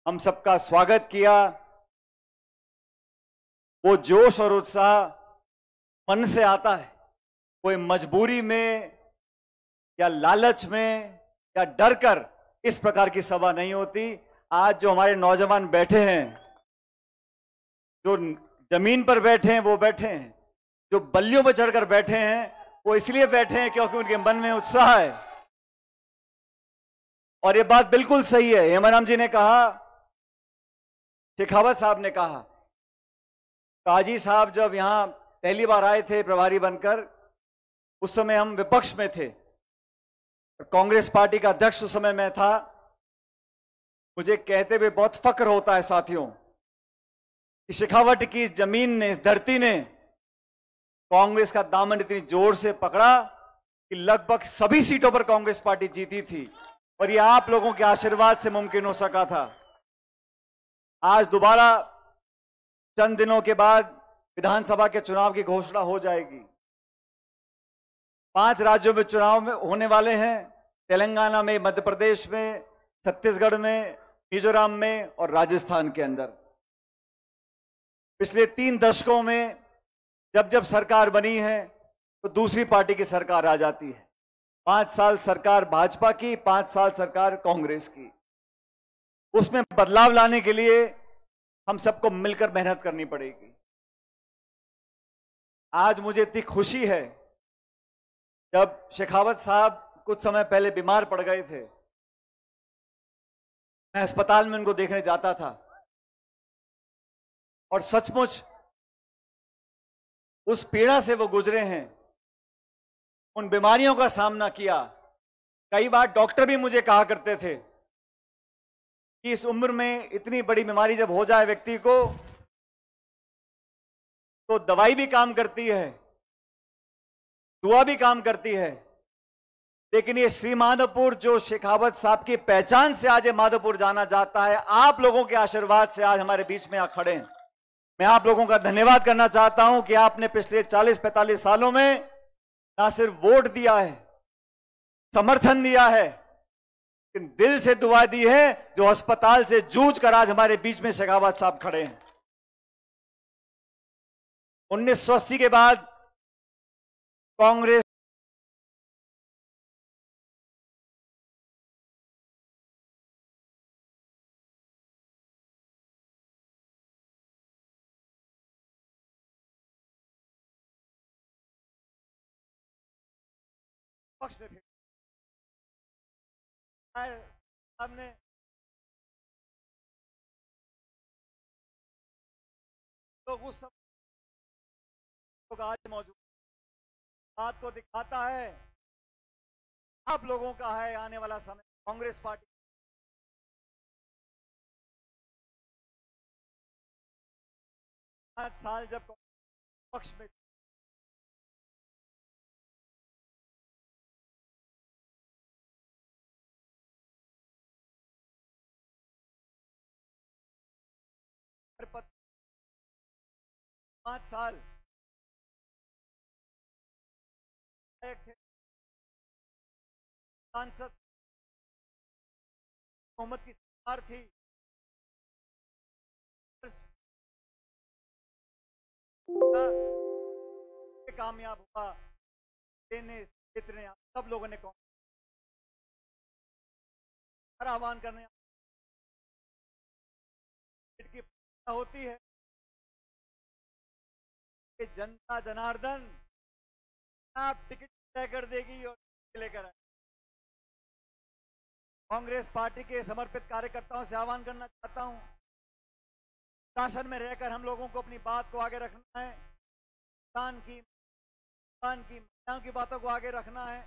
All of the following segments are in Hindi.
हम सबका स्वागत किया। वो जोश और उत्साह मन से आता है, कोई मजबूरी में या लालच में या डर कर इस प्रकार की सभा नहीं होती। आज जो हमारे नौजवान बैठे हैं, जो जमीन पर बैठे हैं वो बैठे हैं, जो बल्लियों पर चढ़कर बैठे हैं वो इसलिए बैठे हैं क्योंकि उनके मन में उत्साह है। और ये बात बिल्कुल सही है। हेमाराम जी ने कहा, शेखावत साहब ने कहा, काजी साहब जब यहां पहली बार आए थे प्रभारी बनकर, उस समय हम विपक्ष में थे, कांग्रेस पार्टी का अध्यक्ष उस समय मैं था। मुझे कहते हुए बहुत फक्र होता है साथियों कि शेखावत की इस जमीन ने, इस धरती ने कांग्रेस का दामन इतनी जोर से पकड़ा कि लगभग सभी सीटों पर कांग्रेस पार्टी जीती थी, और ये आप लोगों के आशीर्वाद से मुमकिन हो सका था। आज दोबारा चंद दिनों के बाद विधानसभा के चुनाव की घोषणा हो जाएगी। 5 राज्यों में चुनाव में होने वाले हैं, तेलंगाना में, मध्य प्रदेश में, छत्तीसगढ़ में, मिजोरम में और राजस्थान के अंदर। पिछले 3 दशकों में जब जब सरकार बनी है तो दूसरी पार्टी की सरकार आ जाती है। 5 साल सरकार भाजपा की, 5 साल सरकार कांग्रेस की। उसमें बदलाव लाने के लिए हम सबको मिलकर मेहनत करनी पड़ेगी। आज मुझे इतनी खुशी है, जब शेखावत साहब कुछ समय पहले बीमार पड़ गए थे, मैं अस्पताल में उनको देखने जाता था और सचमुच उस पीड़ा से वो गुजरे हैं, उन बीमारियों का सामना किया। कई बार डॉक्टर भी मुझे कहा करते थे कि इस उम्र में इतनी बड़ी बीमारी जब हो जाए व्यक्ति को, तो दवाई भी काम करती है, दुआ भी काम करती है, लेकिन ये श्री माधोपुर जो शेखावत साहब की पहचान से आज ये माधोपुर जाना जाता है, आप लोगों के आशीर्वाद से आज हमारे बीच में आ खड़े हैं। मैं आप लोगों का धन्यवाद करना चाहता हूं कि आपने पिछले 40-45 सालों में ना सिर्फ वोट दिया है, समर्थन दिया है, लेकिन दिल से दुआ दी है। जो अस्पताल से जूझ कर आज हमारे बीच में शेखावत साहब खड़े हैं। 1980 के बाद कांग्रेस पक्ष में हमने तो उस सब आज मौजूद बात को दिखाता है, आप लोगों का है आने वाला समय। कांग्रेस पार्टी 5 साल जब पक्ष में पांच साल सांसद हुकूमत की सरकार थी, कामयाब हुआ देने क्षेत्र ने सब लोगों ने आह्वान करने की होती है कि जनता जनार्दन आप टिकट तय कर देगी और लेकर आए। कांग्रेस पार्टी के समर्पित कार्यकर्ताओं से आह्वान करना चाहता हूं, शासन में रहकर हम लोगों को अपनी बात को आगे रखना है, किसान की महिलाओं की बातों को आगे रखना है।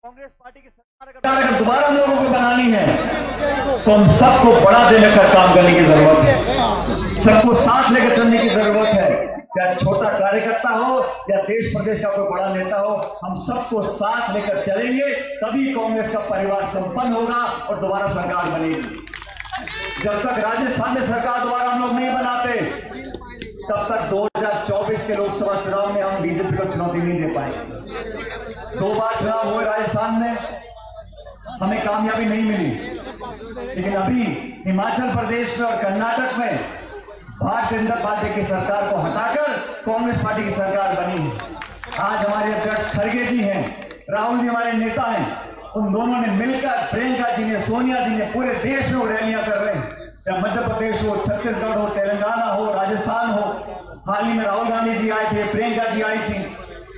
कांग्रेस पार्टी की सरकार अगर दोबारा हम लोगों को बनानी है तो हम सबको बड़ा दे लेकर काम करने की जरूरत है, सबको साथ लेकर चलने की जरूरत है। चाहे छोटा कार्यकर्ता हो या देश प्रदेश का कोई बड़ा नेता हो, हम सबको साथ लेकर चलेंगे, तभी कांग्रेस का परिवार संपन्न होगा और दोबारा सरकार बनेगी। जब तक राजस्थान में सरकार दोबारा हम लोग नहीं बनाते, तब तक 2024 के लोकसभा चुनाव में हम बीजेपी को चुनौती नहीं दे पाएंगे। 2 बार चुनाव हुए राजस्थान में, हमें कामयाबी नहीं मिली। लेकिन अभी हिमाचल प्रदेश में और कर्नाटक में भारतीय जनता पार्टी की सरकार को हटाकर कांग्रेस पार्टी की सरकार बनी है। आज हमारे अध्यक्ष खड़गे जी हैं, राहुल जी हमारे नेता हैं, उन दोनों ने मिलकर प्रियंका जी ने, सोनिया जी ने पूरे देश में रैलियां कर रहे हैं, चाहे मध्य प्रदेश हो, छत्तीसगढ़ हो, तेलंगाना हो, राजस्थान हो। हाल ही में राहुल गांधी जी आए थे, प्रियंका जी आई थी।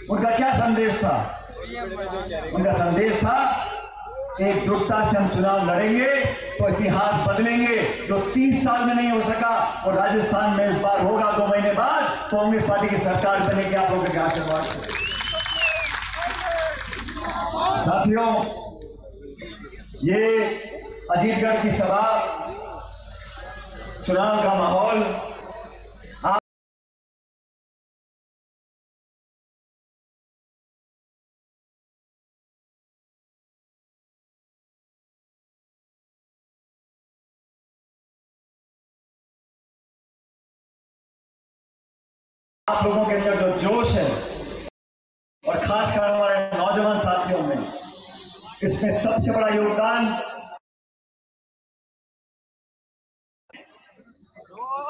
उनका क्या संदेश था? उनका संदेश था एकजुटता से हम चुनाव लड़ेंगे तो इतिहास बदलेंगे। जो 30 साल में नहीं हो सका वो राजस्थान में इस बार होगा। 2 महीने बाद कांग्रेस पार्टी की सरकार बनेगी आप लोगों के आशीर्वाद से। साथियों, ये अजीतगढ़ की सभा, चुनाव का माहौल, आप लोगों के अंदर जो जोश है और खासकर हमारे नौजवान साथियों में, इसमें सबसे बड़ा योगदान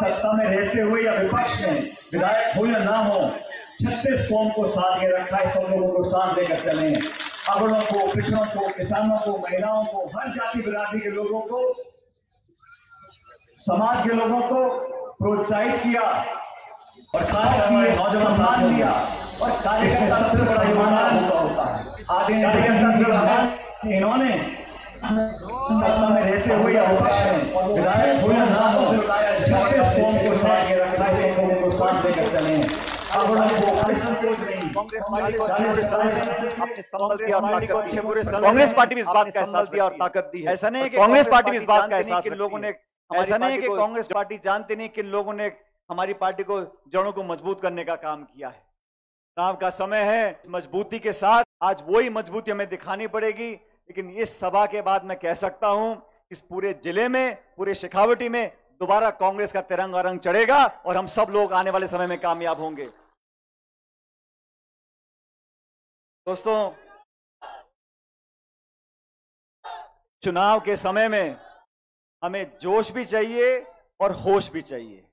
सत्ता में रहते हुए या विपक्ष में, विधायक हो या ना हो, 36 कौम को साथ ये रखा है। सब लोगों को साथ लेकर चले, अगड़ों को, पिछड़ों को, किसानों को, महिलाओं को, हर जाति बिरादरी के लोगों को, समाज के लोगों को प्रोत्साहित किया और खासकर हमारे नौजवान साथ दिया। और इसमें सबसे बड़ा योगदान होता है आदरणीय इन्होंने सत्ता में रहते हुए या विपक्ष में, विधायक हो या ना हो, 36 कौम को साथ के रखा है। सब लोगों को साथ लेकर चले, कांग्रेस पार्टी भी इस बात का एहसास दिया और ताकत दी है। ऐसा नहीं है कि कांग्रेस पार्टी भी इस बात का एहसास कि लोगों ने, ऐसा नहीं है कि कांग्रेस पार्टी जानते नहीं कि लोगों ने हमारी पार्टी को, जड़ों को मजबूत करने का काम किया है। चुनाव का समय है, मजबूती के साथ आज वही मजबूती हमें दिखानी पड़ेगी। लेकिन इस सभा के बाद मैं कह सकता हूं, इस पूरे जिले में, पूरे शेखावटी में दोबारा कांग्रेस का तिरंगा रंग चढ़ेगा और हम सब लोग आने वाले समय में कामयाब होंगे। दोस्तों, चुनाव के समय में हमें जोश भी चाहिए और होश भी चाहिए।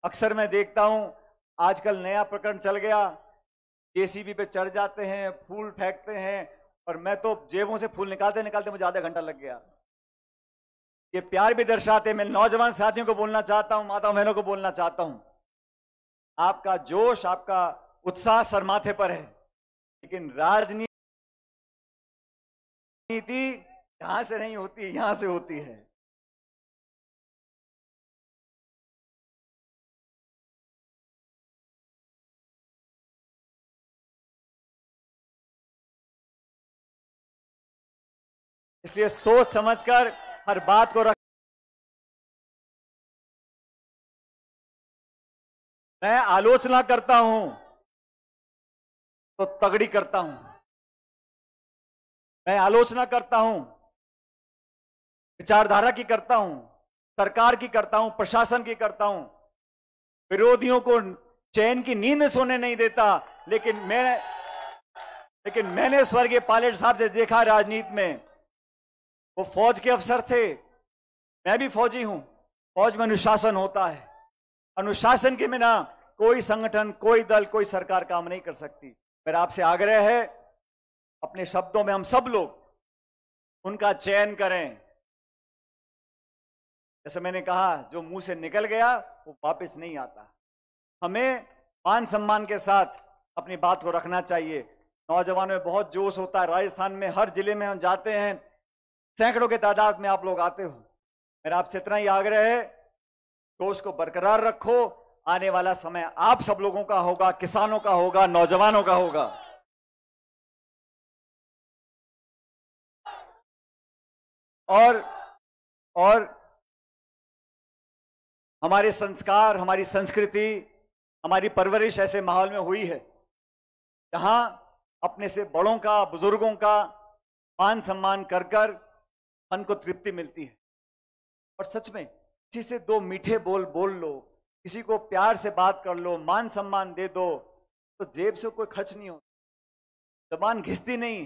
अक्सर मैं देखता हूं, आजकल नया प्रकरण चल गया, जेसीबी पे चढ़ जाते हैं, फूल फेंकते हैं, और मैं तो जेबों से फूल निकालते निकालते मुझे आधा घंटा लग गया। ये प्यार भी दर्शाते। मैं नौजवान साथियों को बोलना चाहता हूं, माता बहनों को बोलना चाहता हूं, आपका जोश, आपका उत्साह सर माथे पर है, लेकिन राजनीति यहां से नहीं होती, यहां से होती है। इसलिए सोच समझकर हर बात को रख। मैं आलोचना करता हूं तो तगड़ी करता हूं, मैं आलोचना करता हूं, विचारधारा की करता हूं, सरकार की करता हूं, प्रशासन की करता हूं, विरोधियों को चैन की नींद सोने नहीं देता। लेकिन मैंने स्वर्गीय पायलट साहब से देखा राजनीति में, वो फौज के अफसर थे, मैं भी फौजी हूं। फौज में अनुशासन होता है, अनुशासन के बिना कोई संगठन, कोई दल, कोई सरकार काम नहीं कर सकती। मेरा आपसे आग्रह है, अपने शब्दों में हम सब लोग उनका चयन करें। जैसे मैंने कहा, जो मुंह से निकल गया वो वापस नहीं आता। हमें मान सम्मान के साथ अपनी बात को रखना चाहिए। नौजवानों में बहुत जोश होता है। राजस्थान में हर जिले में हम जाते हैं, सैकड़ों के तादाद में आप लोग आते हो। मेरा आपसे इतना ही आग्रह है, जोश को बरकरार रखो। आने वाला समय आप सब लोगों का होगा, किसानों का होगा, नौजवानों का होगा। और हमारे संस्कार, हमारी संस्कृति, हमारी परवरिश ऐसे माहौल में हुई है जहां अपने से बड़ों का, बुजुर्गों का मान सम्मान कर कर मन को तृप्ति मिलती है। और सच में किसी से 2 मीठे बोल बोल लो, किसी को प्यार से बात कर लो, मान सम्मान दे दो, तो जेब से कोई खर्च नहीं होता, जबान घिसती नहीं।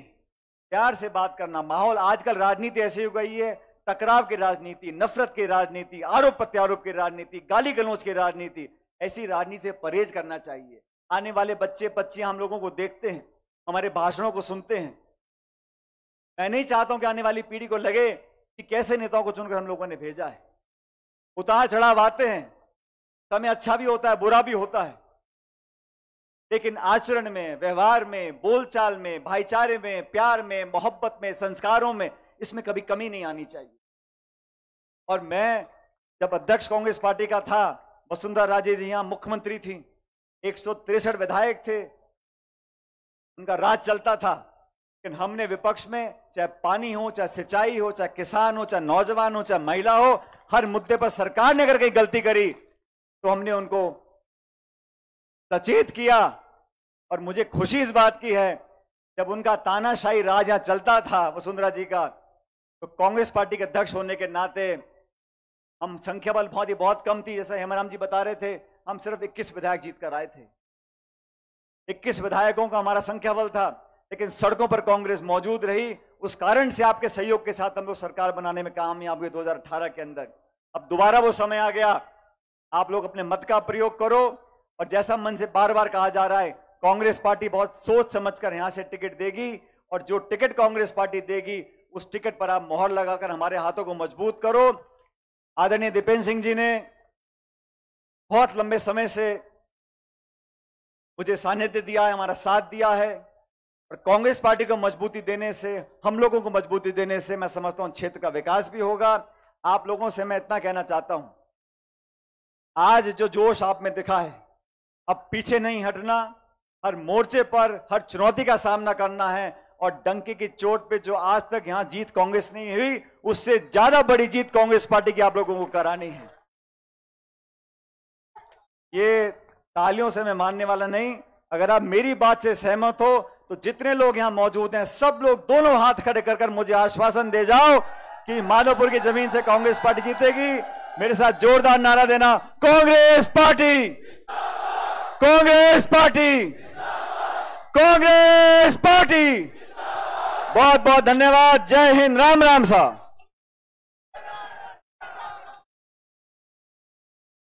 प्यार से बात करना, माहौल, आजकल राजनीति ऐसी हो गई है, टकराव की राजनीति, नफरत की राजनीति, आरोप प्रत्यारोप की राजनीति, गाली गलौज की राजनीति, ऐसी राजनीति से परहेज करना चाहिए। आने वाले बच्चे बच्चियां हम लोगों को देखते हैं, हमारे भाषणों को सुनते हैं। मैं नहीं चाहता हूं कि आने वाली पीढ़ी को लगे कि कैसे नेताओं को चुनकर हम लोगों ने भेजा है। उतार चढ़ाव आते हैं, समय अच्छा भी होता है, बुरा भी होता है, लेकिन आचरण में, व्यवहार में, बोलचाल में, भाईचारे में, प्यार में, मोहब्बत में, संस्कारों में, इसमें कभी कमी नहीं आनी चाहिए। और मैं जब अध्यक्ष कांग्रेस पार्टी का था, वसुंधरा राजे जी यहां मुख्यमंत्री थी, 163 विधायक थे, उनका राज चलता था, लेकिन हमने विपक्ष में, चाहे पानी हो, चाहे सिंचाई हो, चाहे किसान हो, चाहे नौजवान हो, चाहे महिला हो, हर मुद्दे पर सरकार ने अगर कहीं गलती करी तो हमने उनको सचेत किया। और मुझे खुशी इस बात की है, जब उनका तानाशाही राज यहां चलता था वसुंधरा जी का, तो कांग्रेस पार्टी के अध्यक्ष होने के नाते हम संख्या बल बहुत कम थी, जैसे हेमराम जी बता रहे थे, हम सिर्फ 21 विधायक जीत कर आए थे। 21 विधायकों का हमारा संख्या बल था, लेकिन सड़कों पर कांग्रेस मौजूद रही। उस कारण से आपके सहयोग के साथ हम लोग सरकार बनाने में कामयाब हुए 2018 के अंदर। अब दोबारा वो समय आ गया, आप लोग अपने मत का प्रयोग करो। और जैसा मन से बार बार कहा जा रहा है, कांग्रेस पार्टी बहुत सोच समझकर यहां से टिकट देगी, और जो टिकट कांग्रेस पार्टी देगी उस टिकट पर आप मोहर लगाकर हमारे हाथों को मजबूत करो। आदरणीय दीपेंद्र सिंह जी ने बहुत लंबे समय से मुझे सानिध्य दिया है, हमारा साथ दिया है, और कांग्रेस पार्टी को मजबूती देने से, हम लोगों को मजबूती देने से मैं समझता हूं क्षेत्र का विकास भी होगा। आप लोगों से मैं इतना कहना चाहता हूं, आज जो जोश आप में दिखा है, अब पीछे नहीं हटना, हर मोर्चे पर हर चुनौती का सामना करना है, और डंके की चोट पे जो आज तक यहां जीत कांग्रेस नहीं हुई, उससे ज्यादा बड़ी जीत कांग्रेस पार्टी की आप लोगों को करानी है। ये तालियों से मैं मानने वाला नहीं, अगर आप मेरी बात से सहमत हो तो जितने लोग यहां मौजूद हैं सब लोग दोनों हाथ खड़े कर मुझे आश्वासन दे जाओ कि माधोपुर की जमीन से कांग्रेस पार्टी जीतेगी। मेरे साथ जोरदार नारा देना, Congress party, Congress party, Congress party. बहुत बहुत धन्यवाद। जय हिंद। राम राम साहब।